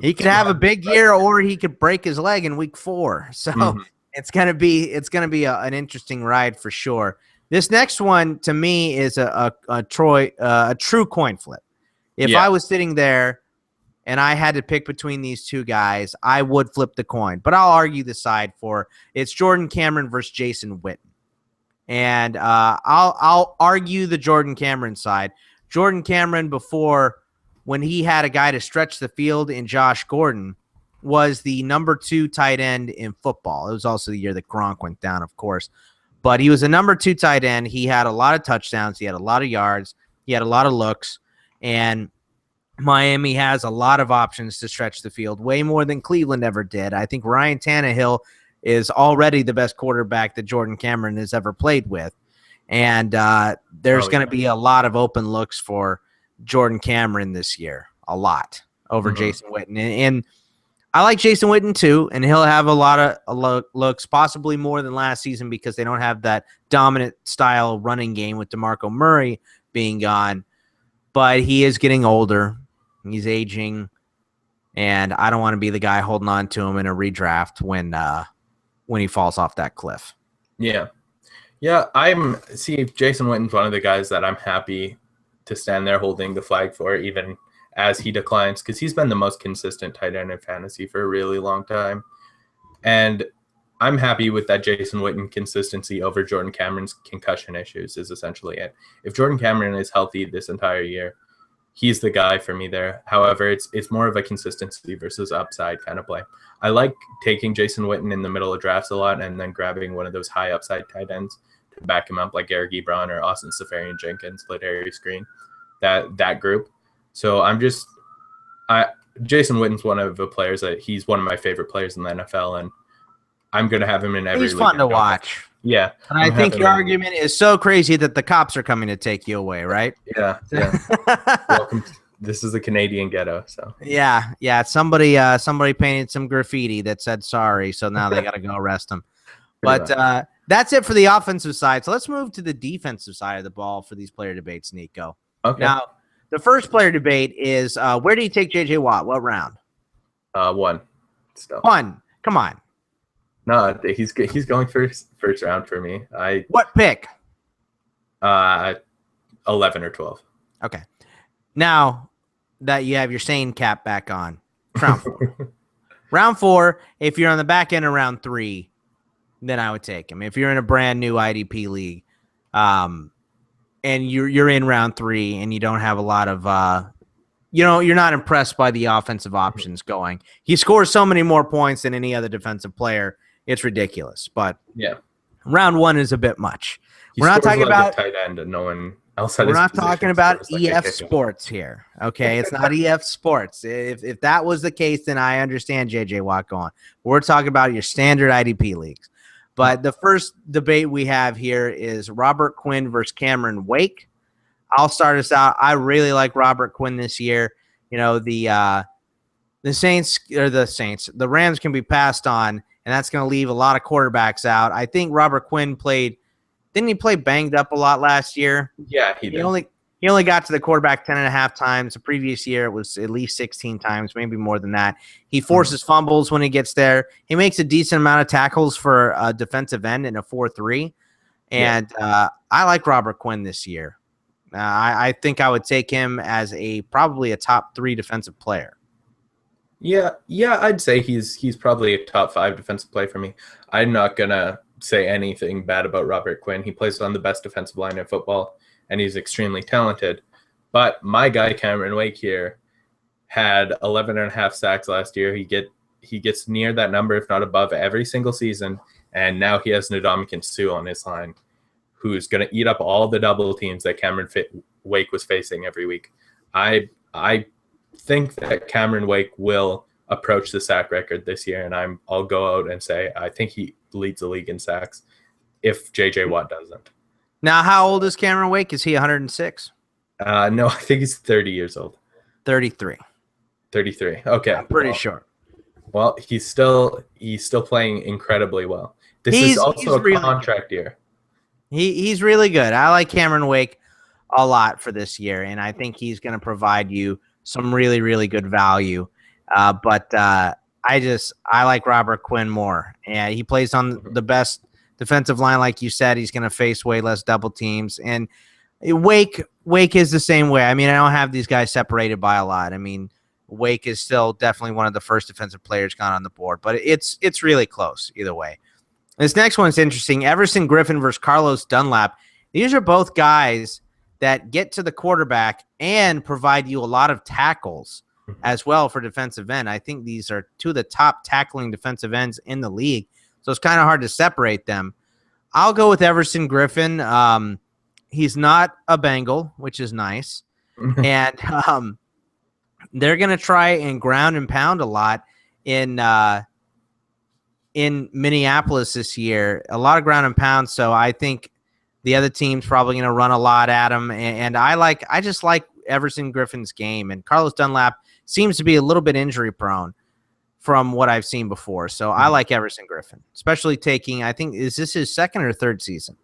He could have a big year, or he could break his leg in week 4. So it's gonna be an interesting ride for sure. This next one to me is a true coin flip. If I was sitting there and I had to pick between these 2 guys, I would flip the coin. But I'll argue the side for it's Jordan Cameron versus Jason Witten, and I'll argue the Jordan Cameron side. Jordan Cameron before, when he had a guy to stretch the field in Josh Gordon, was the number 2 tight end in football. It was also the year that Gronk went down, of course. But he was a number 2 tight end. He had a lot of touchdowns. He had a lot of yards. He had a lot of looks. And Miami has a lot of options to stretch the field, way more than Cleveland ever did. I think Ryan Tannehill is already the best quarterback that Jordan Cameron has ever played with. And there's going to be a lot of open looks for Jordan Cameron this year, a lot over Jason Witten. And I like Jason Witten too, and he'll have a lot of looks, possibly more than last season because they don't have that dominant style running game with DeMarco Murray being gone. But he is getting older. He's aging, and I don't want to be the guy holding on to him in a redraft when he falls off that cliff. Yeah. Jason Witten's one of the guys that I'm happy to stand there holding the flag for, even as he declines, because he's been the most consistent tight end in fantasy for a really long time. And I'm happy with that Jason Witten consistency over Jordan Cameron's concussion issues is essentially it. If Jordan Cameron is healthy this entire year, he's the guy for me there. However, it's more of a consistency versus upside kind of play. I like taking Jason Witten in the middle of drafts a lot and then grabbing one of those high upside tight ends to back him up, like Eric Ebron or Austin Seferian-Jenkins, Ladarius Green, that group. So Jason Witten's one of the players that he's one of my favorite players in the NFL, and I'm going to have him in every league. He's fun to watch. Yeah. And I think your argument is so crazy that the cops are coming to take you away, right? Yeah. Welcome. This is the Canadian ghetto. So yeah. Somebody painted some graffiti that said sorry, so now they got to go arrest him. But that's it for the offensive side. So let's move to the defensive side of the ball for these player debates, Nico. Okay. Now, the first player debate is where do you take J.J. Watt? What round? 1. Still. 1. Come on. No, he's going first round for me. What pick? 11 or 12. Okay. Now that you have your sane cap back on, round 4. Round 4, if you're on the back end of round 3, then I would take him. If you're in a brand new IDP league, and you're in round 3 and you don't have a lot of you're not impressed by the offensive options going. He scores so many more points than any other defensive player. It's ridiculous. But round 1 is a bit much. We're not talking about tight end and no one else. We're not talking about EF Sports here. Okay, it's not EF Sports. If that was the case, then I understand JJ Watt going. We're talking about your standard IDP leagues. But the first debate we have here is Robert Quinn versus Cameron Wake. I'll start us out. I really like Robert Quinn this year. You know, the Rams can be passed on, and that's going to leave a lot of quarterbacks out. I think Robert Quinn played didn't he play banged up a lot last year? Yeah, he did. He only got to the quarterback 10.5 times. The previous year, it was at least 16 times, maybe more than that. He forces fumbles when he gets there. He makes a decent amount of tackles for a defensive end in a 4-3. And I like Robert Quinn this year. I think I would take him as probably a top 3 defensive player. Yeah, I'd say he's probably a top 5 defensive player for me. I'm not gonna say anything bad about Robert Quinn. He plays on the best defensive line in football, and he's extremely talented. But my guy Cameron Wake here had 11.5 sacks last year. He gets near that number, if not above, every single season. And now he has Ndamukong Suh on his line, who's going to eat up all the double teams that Cameron Wake was facing every week. I think that Cameron Wake will approach the sack record this year, and I'll go out and say I think he leads the league in sacks if J.J. Watt doesn't. Now, how old is Cameron Wake? Is he 106? No, I think he's 30 years old. 33. 33. Okay. I'm pretty sure. Well, he's still playing incredibly well. This is also a contract year. He's really good. I like Cameron Wake a lot for this year, and I think he's going to provide you some really, really good value. But I like Robert Quinn more. And he plays on the best defensive line, like you said. He's going to face way less double teams. And Wake is the same way. I mean, I don't have these guys separated by a lot. I mean, Wake is still definitely one of the first defensive players gone on the board, but it's really close either way. This next one's interesting. Everson Griffin versus Carlos Dunlap. These are both guys that get to the quarterback and provide you a lot of tackles as well for defensive end. I think these are 2 of the top tackling defensive ends in the league, so it's kind of hard to separate them. I'll go with Everson Griffin. He's not a Bengal, which is nice. And they're going to try and ground and pound a lot in Minneapolis this year. A lot of ground and pound, so I think the other team's probably going to run a lot at him. And I just like Everson Griffin's game. And Carlos Dunlap seems to be a little bit injury prone from what I've seen before. So I like Everson Griffin, especially taking, I think, is this his 2nd or 3rd season?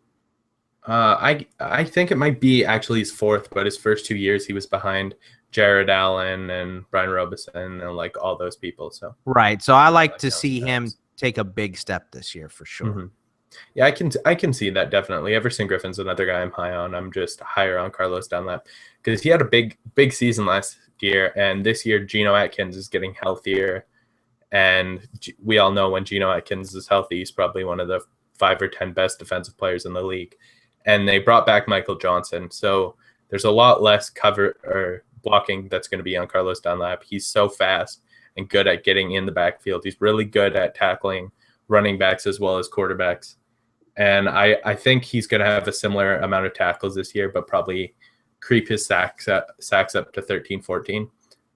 I think it might be actually his 4th, but his first 2 years he was behind Jared Allen and Brian Robison and like all those people. So right. So I like to see him take a big step this year for sure. Mm-hmm. Yeah, I can see that definitely. Everson Griffin's another guy I'm high on. I'm just higher on Carlos Dunlap because he had a big season last year, and this year Geno Atkins is getting healthier, and we all know when Geno Atkins is healthy, he's probably one of the 5 or 10 best defensive players in the league. And they brought back Michael Johnson, so there's a lot less cover or blocking that's going to be on Carlos Dunlap. He's so fast and good at getting in the backfield. He's really good at tackling running backs as well as quarterbacks. And I think he's going to have a similar amount of tackles this year, but probably creep his sacks up to 13, 14.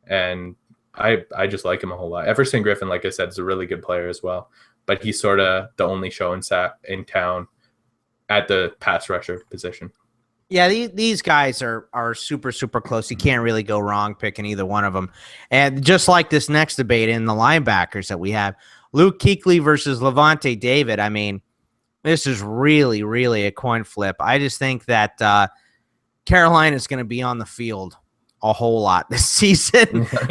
And I just like him a whole lot. Everson Griffin, like I said, is a really good player as well. But he's sort of the only show in town at the pass rusher position. Yeah, these guys are super, super close. You can't really go wrong picking either one of them. And just like this next debate in the linebackers that we have, Luke Kuechly versus Levante David, I mean, this is really, really a coin flip. I just think that Carolina is going to be on the field a whole lot this season with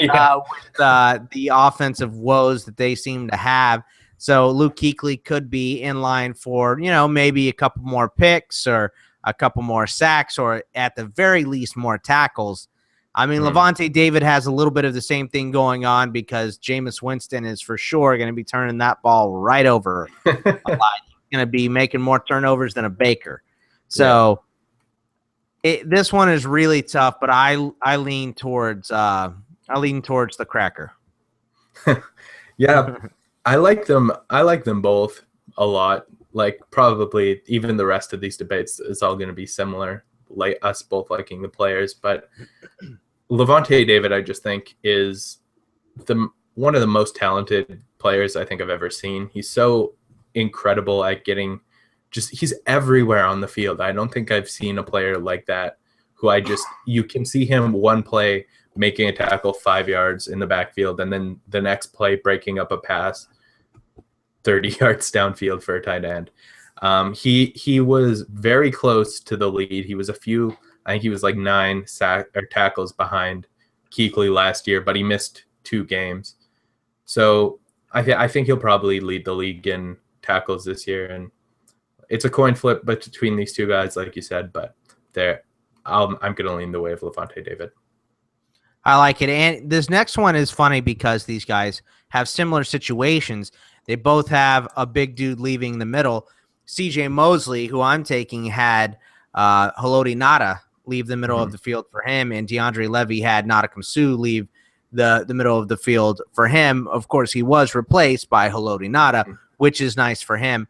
the offensive woes that they seem to have. So Luke Kuechly could be in line for, maybe a couple more picks or a couple more sacks or at the very least more tackles. I mean, Levante David has a little bit of the same thing going on because Jameis Winston is for sure going to be turning that ball right over a lot. Going to be making more turnovers than a Baker. So this one is really tough, but I lean towards the cracker. Yeah. I like them both a lot. Like probably even the rest of these debates is all going to be similar, like us both liking the players, but Levante David I just think is one of the most talented players I think I've ever seen. He's so incredible at he's everywhere on the field. I don't think I've seen a player like that who you can see him one play making a tackle 5 yards in the backfield and then the next play breaking up a pass 30 yards downfield for a tight end. He was very close to the lead. He was I think he was like 9 tackles behind Kuechly last year, but he missed 2 games. So I think he'll probably lead the league in tackles this year, and it's a coin flip between these two guys, like you said. But I'm going to lean the way of Lavonte David. I like it. And this next one is funny because these guys have similar situations. They both have a big dude leaving the middle. CJ Mosley, who I'm taking, had Haloti Ngata leave the middle of the field for him, and DeAndre Levy had Nnadokum Suh leave the middle of the field for him. Of course, he was replaced by Haloti Ngata, which is nice for him.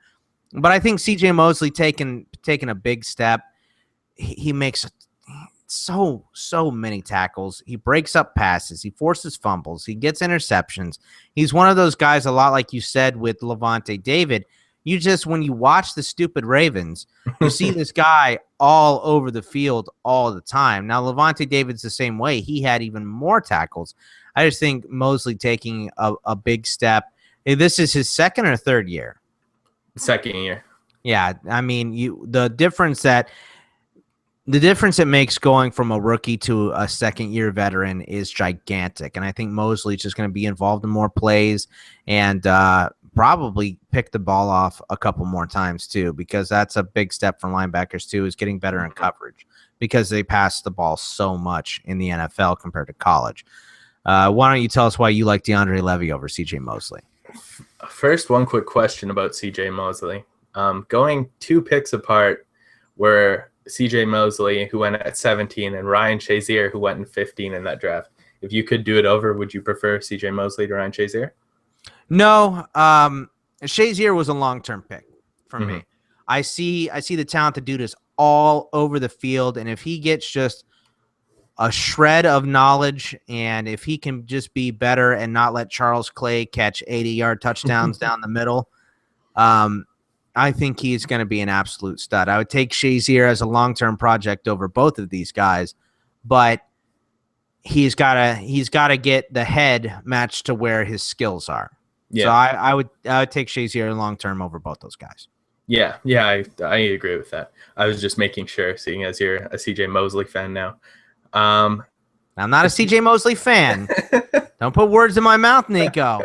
But I think CJ Mosley taking a big step. He makes so many tackles. He breaks up passes. He forces fumbles. He gets interceptions. He's one of those guys, a lot like you said with Lavonte David. You just, when you watch the stupid Ravens, you see this guy all over the field all the time. Now, Lavonte David's the same way. He had even more tackles. I just think Mosley taking a big step. This is his second or third year? Second year. Yeah, I mean, the difference it makes going from a rookie to a second-year veteran is gigantic. And I think Mosley's just going to be involved in more plays and probably pick the ball off a couple more times too, because that's a big step for linebackers too, is getting better in coverage because they pass the ball so much in the NFL compared to college. Why don't you tell us why you like DeAndre Levy over CJ Mosley? First, one quick question about CJ Mosley. Going 2 picks apart were CJ Mosley, who went at 17, and Ryan Shazier, who went in 15 in that draft. If you could do it over, would you prefer CJ Mosley to Ryan Shazier? No, Shazier was a long-term pick for me. I see the talent. The dude is all over the field, and if he gets just a shred of knowledge, and if he can just be better and not let Charles Clay catch 80-yard touchdowns down the middle, I think he's going to be an absolute stud. I would take Shazier as a long-term project over both of these guys, but he's got to get the head matched to where his skills are. Yeah. So I would take Shazier long-term over both those guys. Yeah, I agree with that. I was just making sure, seeing as you're a CJ Mosley fan now. I'm not a CJ Mosley fan. Don't put words in my mouth, Nico.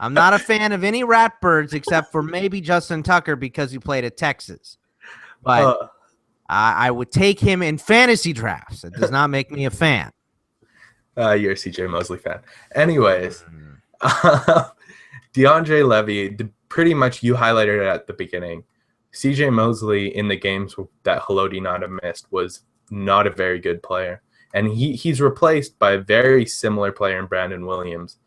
I'm not a fan of any Ratbirds except for maybe Justin Tucker because he played at Texas. But I would take him in fantasy drafts. It does not make me a fan. You're a CJ Mosley fan. Anyways, DeAndre Levy, pretty much you highlighted it at the beginning. CJ Mosley in the games that Haloti Ngata missed was not a very good player. And he's replaced by a very similar player in Brandon Williams.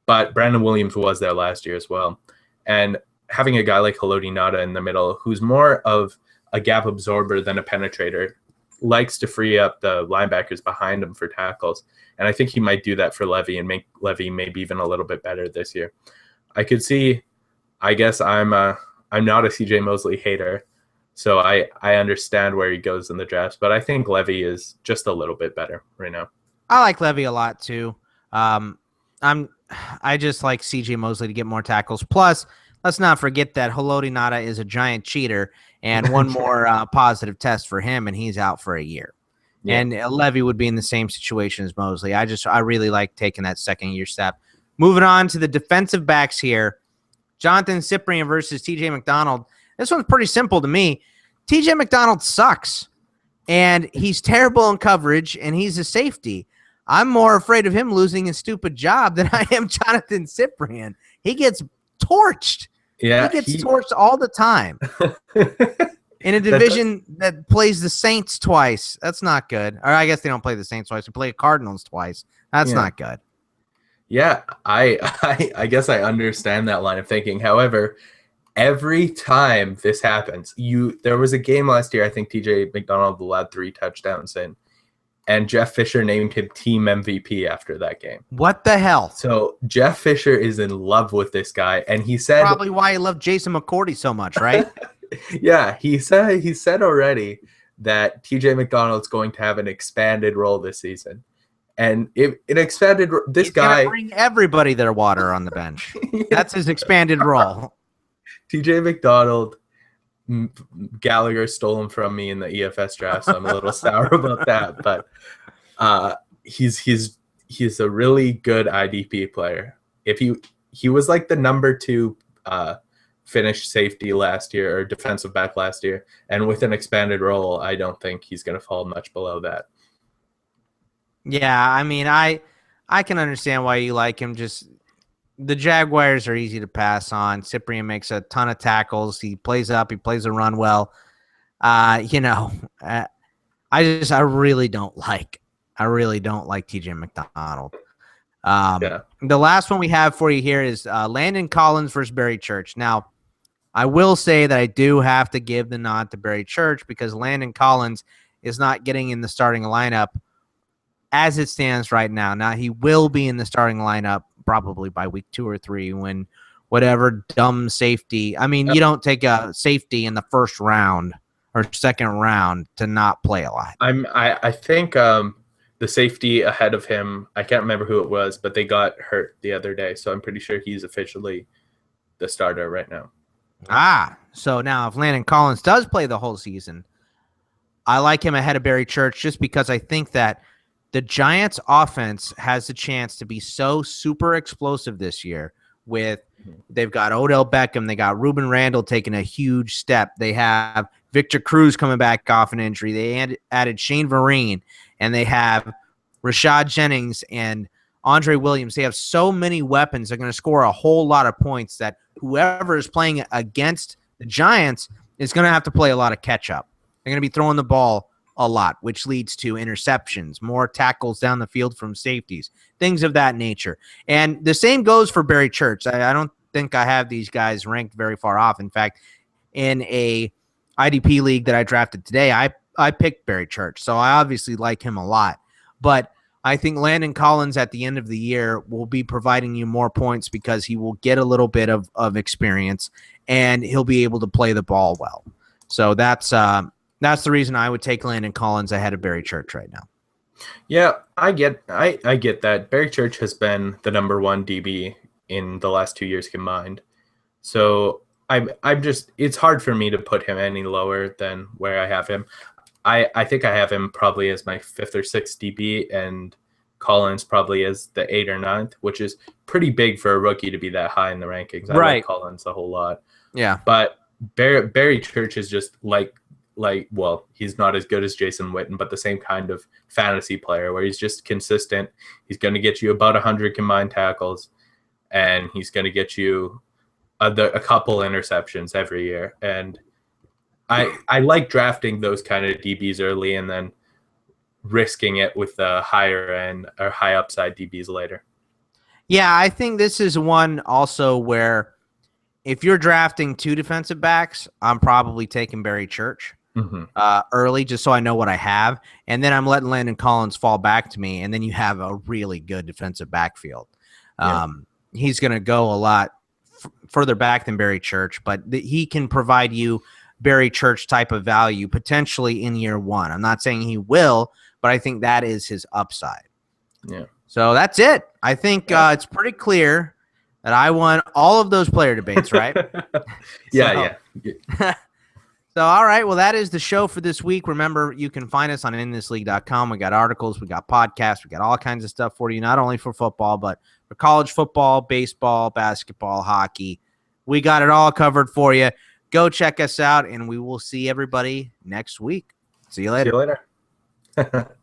But Brandon Williams was there last year as well. And having a guy like Haloti Ngata in the middle, who's more of a gap absorber than a penetrator, likes to free up the linebackers behind him for tackles. And I think he might do that for Levy and make Levy maybe even a little bit better this year. I could see, I guess I'm not a CJ Mosley hater, so I understand where he goes in the drafts, but I think Levy is just a little bit better right now. I like Levy a lot too. I just like CJ Mosley to get more tackles. Plus, let's not forget that Haloti Ngata is a giant cheater, and one more positive test for him, and he's out for a year. Yeah. And Levy would be in the same situation as Mosley. I really like taking that second-year step. Moving on to the defensive backs here, Jonathan Cyprien versus TJ McDonald. This one's pretty simple to me. TJ McDonald sucks, and he's terrible in coverage, and he's a safety. I'm more afraid of him losing his stupid job than I am Jonathan Cyprien. He gets torched. Yeah, he gets torched all the time. In a division that plays the Saints twice. That's not good. Or I guess they don't play the Saints twice. They play the Cardinals twice. That's not good. Yeah, I guess I understand that line of thinking. However, every time this happens, there was a game last year, I think TJ McDonald allowed 3 touchdowns in, and Jeff Fisher named him team MVP after that game. What the hell? So Jeff Fisher is in love with this guy, and he said probably why he loved Jason McCourty so much, right? Yeah, he said already that TJ McDonald's going to have an expanded role this season. And if it expanded, he's guy bring everybody their water on the bench. That's his expanded role. TJ McDonald Gallagher stole him from me in the EFS draft, so I'm a little sour about that. But he's a really good IDP player. If he was like the number 2 Finnish safety last year, or defensive back last year, and with an expanded role, I don't think he's going to fall much below that. Yeah, I mean, I can understand why you like him. Just the Jaguars are easy to pass on. Cyprian makes a ton of tackles. He plays up. He plays the run well. I really don't like TJ McDonald. The last one we have for you here is Landon Collins versus Barry Church. Now, I will say that I do have to give the nod to Barry Church because Landon Collins is not getting in the starting lineup as it stands right now. Now, he will be in the starting lineup probably by week 2 or 3 when whatever dumb safety. I mean, you don't take a safety in the first round or second round to not play a lot. I think the safety ahead of him, I can't remember who it was, but they got hurt the other day, so I'm pretty sure he's officially the starter right now. So now if Landon Collins does play the whole season, I like him ahead of Barry Church just because I think that the Giants offense has a chance to be so super explosive this year. They've got Odell Beckham, they got Ruben Randle taking a huge step. They have Victor Cruz coming back off an injury. They added Shane Vereen, and they have Rashad Jennings and Andre Williams. They have so many weapons. They're going to score a whole lot of points that whoever is playing against the Giants is going to have to play a lot of catch up. They're going to be throwing the ball a lot, which leads to interceptions, more tackles down the field from safeties, things of that nature. And the same goes for Barry Church. I don't think I have these guys ranked very far off. In fact, in a IDP league that I drafted today, I picked Barry Church, so I obviously like him a lot. But I think Landon Collins at the end of the year will be providing you more points because he will get a little bit of experience, and he'll be able to play the ball well. So that's the reason I would take Landon Collins ahead of Barry Church right now. Yeah, I get that. Barry Church has been the number 1 DB in the last 2 years combined. So I'm just, it's hard for me to put him any lower than where I have him. I think I have him probably as my 5th or 6th DB, and Collins probably as the 8th or 9th, which is pretty big for a rookie to be that high in the rankings. I like Collins a whole lot. Yeah. But Barry Church is just well, he's not as good as Jason Witten, but the same kind of fantasy player where he's just consistent. He's going to get you about 100 combined tackles, and he's going to get you a couple interceptions every year. And I like drafting those kind of DBs early and then risking it with the higher end or high upside DBs later. Yeah, I think this is one also where if you're drafting 2 defensive backs, I'm probably taking Barry Church early just so I know what I have. And then I'm letting Landon Collins fall back to me, and then you have a really good defensive backfield. He's going to go a lot further back than Barry Church, but he can provide you Barry Church type of value potentially in year 1. I'm not saying he will, but I think that is his upside. Yeah. So that's it. I think it's pretty clear that I won all of those player debates, right? Yeah. So, all right. Well, that is the show for this week. Remember, you can find us on inthisleague.com. We got articles, we got podcasts, we got all kinds of stuff for you, not only for football, but for college football, baseball, basketball, hockey. We got it all covered for you. Go check us out, and we will see everybody next week. See you later. See you later.